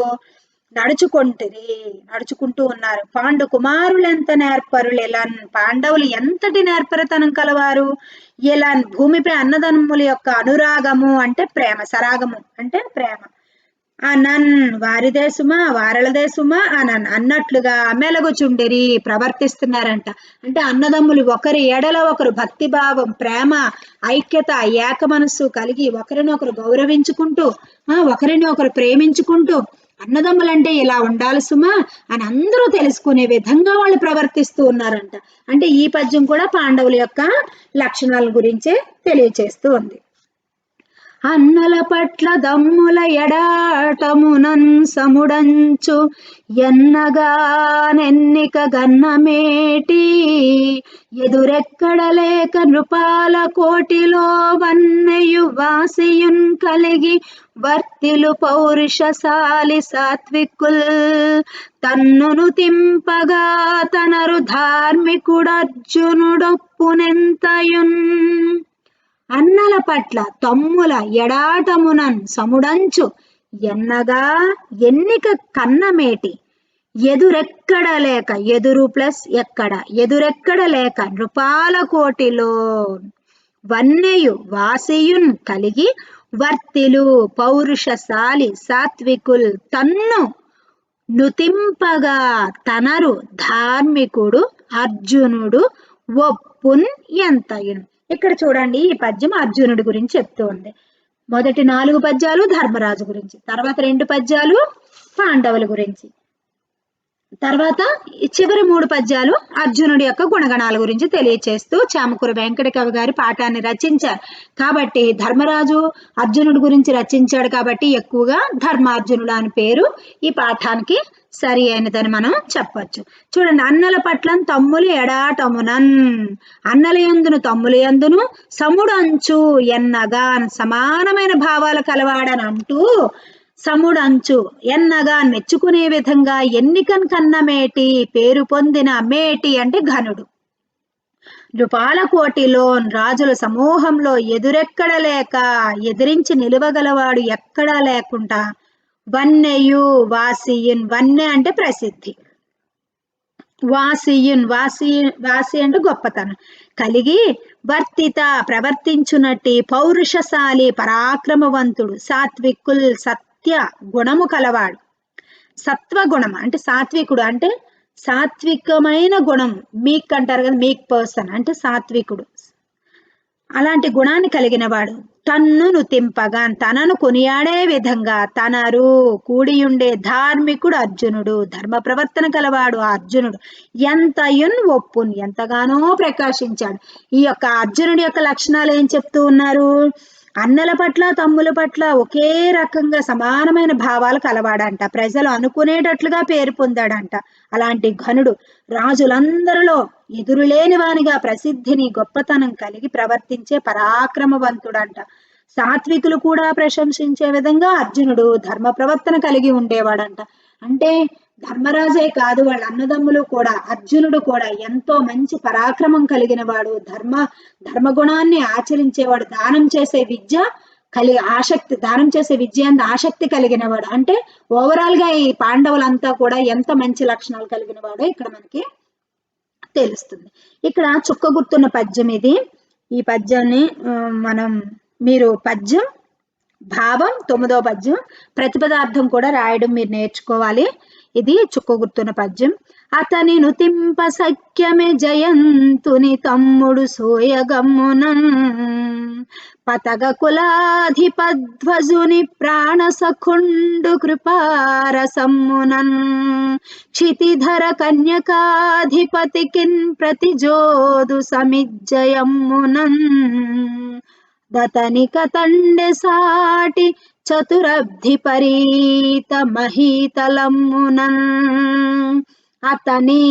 నడుచుకుంటూ ఉన్నారు. పాండు కుమారులెంత నేర్పరులు ఇలాన్ పాండవులు ఎంతటి నేర్పరితనం కలవారు. ఇలాన్ భూమిపై అన్నదమ్ముల యొక్క అనురాగము అంటే ప్రేమ, సరాగము అంటే ప్రేమ, అనన్ వారిదే సుమా వారలదే సుమా అనన్ అన్నట్లుగా మెలగుచుండిరి ప్రవర్తిస్తున్నారంట. అంటే అన్నదమ్ములు ఒకరి ఎడల ఒకరు భక్తిభావం, ప్రేమ, ఐక్యత, ఏక మనస్సు కలిగి ఒకరినొకరు గౌరవించుకుంటూ ఒకరిని ఒకరు ప్రేమించుకుంటూ అన్నదమ్ములంటే ఇలా ఉండాలి సుమా అని అందరూ తెలుసుకునే విధంగా వాళ్ళు ప్రవర్తిస్తూ ఉన్నారంట. అంటే ఈ పద్యం కూడా పాండవుల యొక్క లక్షణాల గురించే తెలియచేస్తూ ఉంది. అన్నల పట్ల దమ్ముల ఎడాటమునన్ సముడంచు ఎన్నగానెన్నిక గన్నమేటి ఎదురెక్కడలేక నృపాల కోటిలో వన్నెయు వాసియున్ కలిగి వర్తిలు పౌరుషశాలి సాత్వికుల్ తన్నును తింపగా తనరు ధార్మికుడర్జునుడొప్పునెంతయున్. అన్నల పట్ల తమ్ముల ఎడాటమునన్ సముడంచు ఎన్నగా ఎన్నిక కన్నమేటి ఎదురెక్కడ లేక, ఎదురు ప్లస్ ఎక్కడ, ఎదురెక్కడ లేక నృపాల కోటిలో వన్నెయు వాసియున్ కలిగి వర్తిలు పౌరుషశాలి సాత్వికుల్ తన్ను నుతింపగా తనరు ధార్మికుడు అర్జునుడు ఒప్పున్ ఎంతయును. ఇక్కడ చూడండి, ఈ పద్యం అర్జునుడి గురించి చెప్తూ ఉంది. మొదటి 4 పద్యాలు ధర్మరాజు గురించి, తర్వాత 2 పద్యాలు పాండవుల గురించి, తర్వాత ఈ చివరి 3 పద్యాలు అర్జునుడి యొక్క గుణగణాల గురించి తెలియచేస్తూ చామకూర వెంకట కవి గారి పాఠాన్ని రచించారు. కాబట్టి ధర్మరాజు అర్జునుడి గురించి రచించాడు కాబట్టి ఎక్కువగా ధర్మార్జునుడు అని పేరు ఈ పాఠానికి సరి అయినదని మనం చెప్పొచ్చు. చూడండి, అన్నల పట్ల తమ్ములు ఎడాటమునన్, అన్నల యందును తమ్ముల యందును సముడు అంచు ఎన్నగా సమానమైన భావాలు కలవాడని అంటూ సముడంచు ఎన్నగా మెచ్చుకునే విధంగా ఎన్నికన్ కన్న మేటి పేరు పొందిన మేటి అంటే ఘనుడు. నృపాలకోటిలో రాజుల సమూహంలో ఎదురెక్కడ లేక ఎదిరించి నిలువగలవాడు ఎక్కడా లేకుండా వన్నెయు వాసియున్, వన్నె అంటే ప్రసిద్ధి, వాసియున్ వాసి అంటే గొప్పతనం కలిగి వర్తిత ప్రవర్తించునట్టి పౌరుషశాలి పరాక్రమవంతుడు సాత్వికుల్ సత్య గుణము కలవాడు. సత్వగుణం అంటే సాత్వికుడు అంటే సాత్వికమైన గుణం, మీక్ అంటారు కదా, మీక్ పర్సన్ అంటే సాత్వికుడు, అలాంటి గుణాన్ని కలిగిన వాడు. తన్ను నుతింపగా తనను కొనియాడే విధంగా తనరు కూడియుండే ధార్మికుడు అర్జునుడు, ధర్మ ప్రవర్తన కలవాడు అర్జునుడు ఎంతయున్ ఒప్పున్ ఎంతగానో ప్రకాశించాడు. ఈ యొక్క అర్జునుడి యొక్క లక్షణాలు ఏం చెప్తూ ఉన్నారు? అన్నల పట్ల తమ్ముల పట్ల ఒకే రకంగా సమానమైన భావాలు కలవాడంట, ప్రజలు అనుకునేటట్లుగా పేరు పొందాడంట. అలాంటి ఘనుడు, రాజులందరిలో ఎదురులేని వానిగా ప్రసిద్ధిని గొప్పతనం కలిగి ప్రవర్తించే పరాక్రమవంతుడంట. సాత్వికులు కూడా ప్రశంసించే విధంగా అర్జునుడు ధర్మ ప్రవర్తన కలిగి ఉండేవాడంట. అంటే ధర్మరాజే కాదు, వాళ్ళ అన్నదమ్ములు కూడా, అర్జునుడు కూడా ఎంతో మంచి పరాక్రమం కలిగిన వాడు, ధర్మగుణాన్ని ఆచరించేవాడు, దానం చేసే విద్య దానం చేసే విద్య అంత ఆసక్తి కలిగిన వాడు. అంటే ఓవరాల్ గా ఈ పాండవులంతా కూడా ఎంత మంచి లక్షణాలు కలిగిన వాడో ఇక్కడ మనకి తెలుస్తుంది. ఇక్కడ చుక్క గుర్తున్న పద్యం ఇది. ఈ పద్యాన్ని మీరు పద్యం భావం 9వ పద్యం ప్రతిపదార్థం కూడా రాయడం మీరు నేర్చుకోవాలి. ఇది చుక్క గుర్తున్న పద్యం. అతని నుతింప సఖ్యమే జయంతుని తమ్ముడు సోయగమ్మునన్ పతగ కులాధిపధ్వజుని ప్రాణ సఖుండు కృపారసమ్మునన్ క్షితిధర కన్యకాధిపతికిన్ ప్రతిజోదు సమిజ్జయమ్మునన్ దతనిక తండె సాటి చతురబ్ధి పరీత మహీతలమ్మునన్. అతని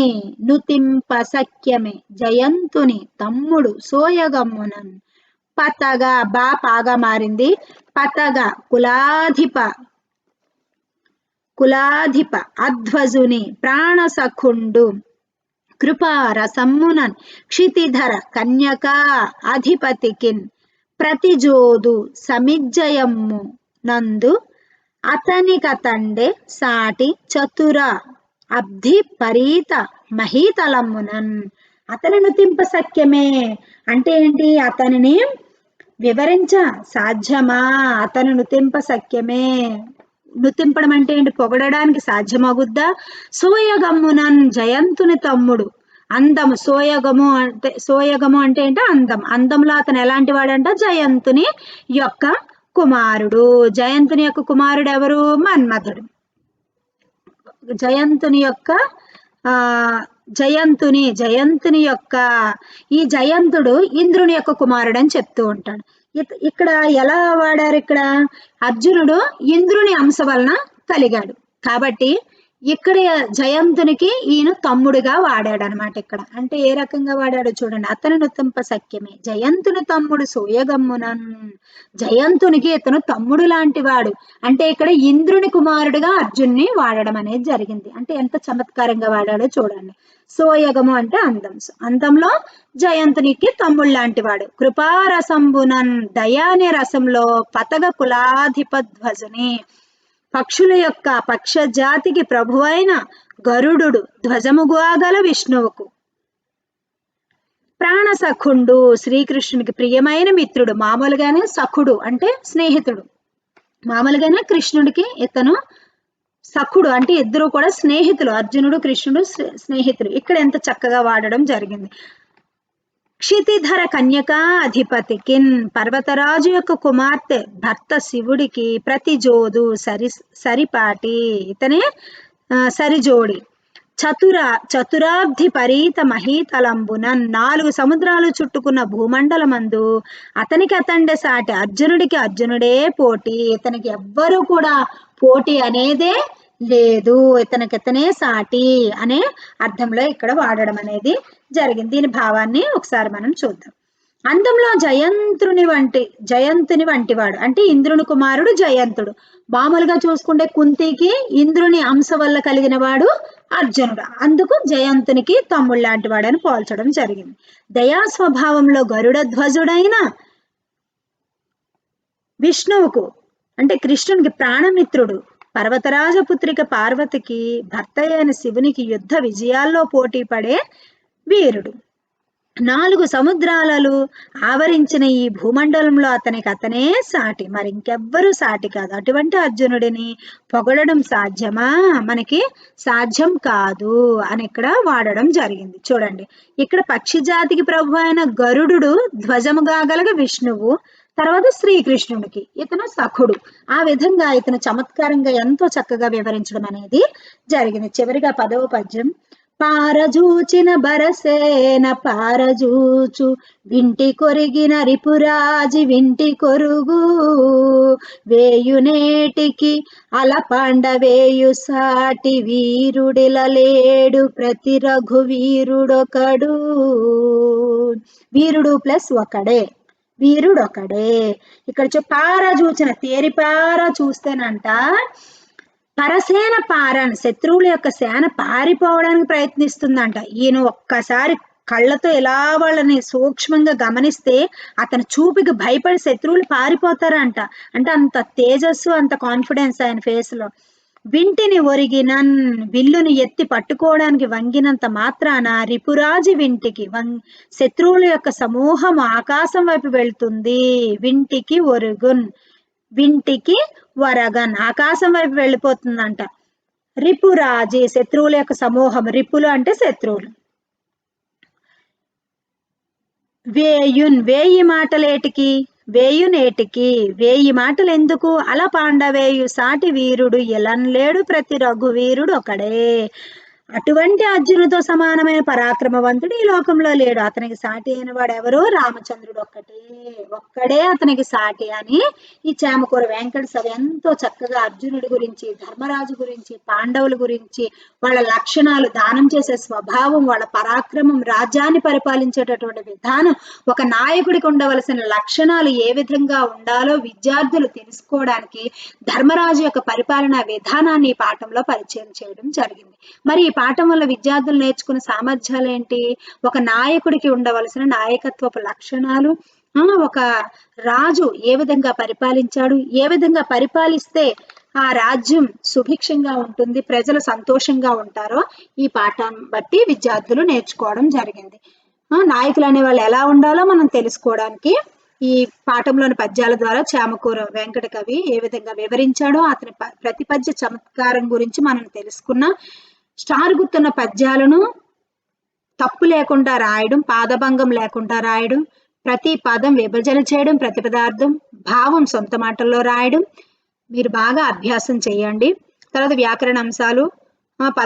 నుతింప సఖ్యమే జయంతుని తమ్ముడు సోయగమ్మునన్ పతగ పాగా మారింది, పతగ కులాధిప అధ్వజుని ప్రాణసఖుండు కృపారసమ్మునన్ క్షితిధర కన్యకా అధిపతికిన్ ప్రతిజోదు సమిజ్జయమ్ము నందు అతనికతండే సాటి చతుర అబ్ధి పరీత మహీతలమ్మునన్. అతని నుతింప సఖ్యమే అంటే ఏంటి? అతనిని వివరించ సాధ్యమా? అతని నుతింప సఖ్యమే, నుతింపడం అంటే ఏంటి? పొగడడానికి సాధ్యమగుద్దా? సోయగమ్మునన్ జయంతుని తమ్ముడు అందము, సోయగము అంటే ఏంటి? అందం. అందంలో అతను ఎలాంటి వాడంట? జయంతుని యొక్క కుమారుడు. జయంతుని యొక్క కుమారుడు ఎవరు? మన్మథుడు. జయంతుని యొక్క ఈ జయంతుడు ఇంద్రుని యొక్క కుమారుడు అని చెప్తూ ఉంటాడు. ఇక్కడ ఎలా వాడారు? ఇక్కడ అర్జునుడు ఇంద్రుని అంశ వలన కలిగాడు కాబట్టి ఇక్కడ జయంతునికి ఈయన తమ్ముడుగా వాడాడు అనమాట. ఇక్కడ అంటే ఏ రకంగా వాడాడో చూడండి. అతని నుతింప సఖ్యమే జయంతుని తమ్ముడు సోయగమ్మునన్. జయంతునికి ఇతను తమ్ముడు లాంటి వాడు. అంటే ఇక్కడ ఇంద్రుని కుమారుడుగా అర్జున్ని వాడడం అనేది జరిగింది. అంటే ఎంత చమత్కారంగా వాడాడో చూడండి. సోయగము అంటే అందం, అందంలో జయంతునికి తమ్ముడు లాంటి వాడు. కృపారసంబునన్ దయానే రసంలో పతగ కులాధిపధ్వజుని పక్షుల యొక్క పక్ష జాతికి ప్రభువైన గరుడు ధ్వజముగాగల విష్ణువుకు ప్రాణసఖుండు శ్రీకృష్ణునికి ప్రియమైన మిత్రుడు. మామూలుగానే సఖుడు అంటే స్నేహితుడు, మామూలుగానే కృష్ణుడికి ఇతను సఖుడు అంటే ఇద్దరు కూడా స్నేహితులు, అర్జునుడు కృష్ణుడు స్నేహితులు. ఇక్కడ ఎంత చక్కగా వాడడం జరిగింది. క్షితిధర కన్యకా అధిపతికిన్, పర్వతరాజు యొక్క కుమార్తె భర్త శివుడికి ప్రతిజోదు సరిపాటి, ఇతనే సరిజోడి. చతురాబ్ధి పరీత మహీతలంబునన్, 4 సముద్రాలు చుట్టుకున్న భూమండలమందు అతనికి అతండే సాటి, అర్జునుడికి అర్జునుడే పోటీ, ఇతనికి ఎవ్వరూ కూడా పోటీ అనేదే లేదు, ఇతనే సాటి అనే అర్థంలో ఇక్కడ వాడడం అనేది జరిగింది. దీని భావాన్ని ఒకసారి మనం చూద్దాం. అందంలో జయంతుని వంటివాడు అంటే ఇంద్రుని కుమారుడు జయంతుడు. మామూలుగా చూసుకుంటే కుంతికి ఇంద్రుని అంశ వల్ల కలిగిన వాడు అర్జునుడు, అందుకు జయంతునికి తమ్ముడు లాంటి వాడని పోల్చడం జరిగింది. దయా స్వభావంలో గరుడ ధ్వజుడైన విష్ణువుకు అంటే కృష్ణునికి ప్రాణమిత్రుడు, పర్వతరాజపుత్రిక పార్వతికి భర్త అయిన శివునికి యుద్ధ విజయాల్లో పోటీ పడే వీరుడు. 4 సముద్రాలలో ఆవరించిన ఈ భూమండలంలో అతనే సాటి, మరి ఇంకెవ్వరూ సాటి కాదు. అటువంటి అర్జునుడిని పొగడడం సాధ్యమా? మనకి సాధ్యం కాదు అని ఇక్కడ వాడడం జరిగింది. చూడండి, ఇక్కడ పక్షి జాతికి ప్రభు అయిన గరుడు ధ్వజముగా గలగ విష్ణువు, తర్వాత శ్రీకృష్ణుడికి ఇతను సఖుడు. ఆ విధంగా ఇతను చమత్కారంగా ఎంతో చక్కగా వివరించడం అనేది జరిగింది. చివరిగా 10వ పద్యం. పారజూచిన బరసేన పారజూచు వింటి కొరిగిన రిపురాజి వింటి కొరుగు, వేయునేటికి అలపాండవేయు సాటి, వీరుడిలలేడు ప్రతి రఘువీరుడొకడు. వీరుడు ప్లస్ ఒకడే, వీరుడొకడే. ఇక్కడ పార చూచిన తేరిపార చూస్తేనంట పరసేన పారని శత్రువుల యొక్క సేన పారిపోవడానికి ప్రయత్నిస్తుందంట. ఈయన ఒక్కసారి కళ్ళతో ఎలా వాళ్ళని సూక్ష్మంగా గమనిస్తే అతని చూపుకి భయపడి శత్రువులు పారిపోతారంట. అంటే అంత తేజస్సు, అంత కాన్ఫిడెన్స్ ఆయన ఫేస్ లో. వింటిని ఒరిగినన్, విల్లుని ఎత్తి పట్టుకోవడానికి వంగినంత మాత్రాన రిపురాజు వింటికి శత్రువుల యొక్క సమూహం ఆకాశం వైపు వెళ్తుంది. వింటికి ఒరుగున్, వింటికి వరగన్, ఆకాశం వైపు వెళ్ళిపోతుందంట. రిపురాజి శత్రువుల యొక్క సమూహం, రిపులు అంటే శత్రువులు. వేయున్, వేయి మాటలేటికి, వేయునేటికి, వేయి మాటలు ఎందుకు? అలా పాండవేయు సాటి వీరుడు ఎలన్లేడు ప్రతి రఘువీరుడు ఒకడే. అటువంటి అర్జునుడితో సమానమైన పరాక్రమవంతుడు ఈ లోకంలో లేడు. అతనికి సాటి అయిన వాడు ఎవరు? రామచంద్రుడు ఒక్కడే అతనికి సాటి అని ఈ చేమకూర వెంకట సభ ఎంతో చక్కగా అర్జునుడి గురించి, ధర్మరాజు గురించి, పాండవుల గురించి, వాళ్ళ లక్షణాలు, దానం చేసే స్వభావం, వాళ్ళ పరాక్రమం, రాజ్యాన్ని పరిపాలించేటటువంటి విధానం, ఒక నాయకుడికి ఉండవలసిన లక్షణాలు ఏ విధంగా ఉండాలో విద్యార్థులు తెలుసుకోవడానికి ధర్మరాజు యొక్క పరిపాలనా విధానాన్ని ఈ పాఠంలో పరిచయం చేయడం జరిగింది. మరి ఈ పాఠం వల్ల విద్యార్థులు నేర్చుకున్న సామర్థ్యాలు ఏంటి? ఒక నాయకుడికి ఉండవలసిన నాయకత్వపు లక్షణాలు, ఒక రాజు ఏ విధంగా పరిపాలించాడు, ఏ విధంగా పరిపాలిస్తే ఆ రాజ్యం సుభిక్షంగా ఉంటుంది, ప్రజలు సంతోషంగా ఉంటారో ఈ పాఠాన్ని బట్టి విద్యార్థులు నేర్చుకోవడం జరిగింది. నాయకులు అనే వాళ్ళు ఎలా ఉండాలో మనం తెలుసుకోవడానికి ఈ పాఠంలోని పద్యాల ద్వారా చేమకూర వెంకట కవి ఏ విధంగా వివరించాడో, అతని ప్రతిపద్య చమత్కారం గురించి మనం తెలుసుకున్నాం. స్టార్ గుర్తున్న పద్యాలను తప్పు లేకుండా రాయడం, పాదభంగం లేకుండా రాయడం, ప్రతి పదం విభజన చేయడం, ప్రతిపదార్థం, భావం సొంత మాటల్లో రాయడం మీరు బాగా అభ్యాసం చేయండి. తర్వాత వ్యాకరణ అంశాలు,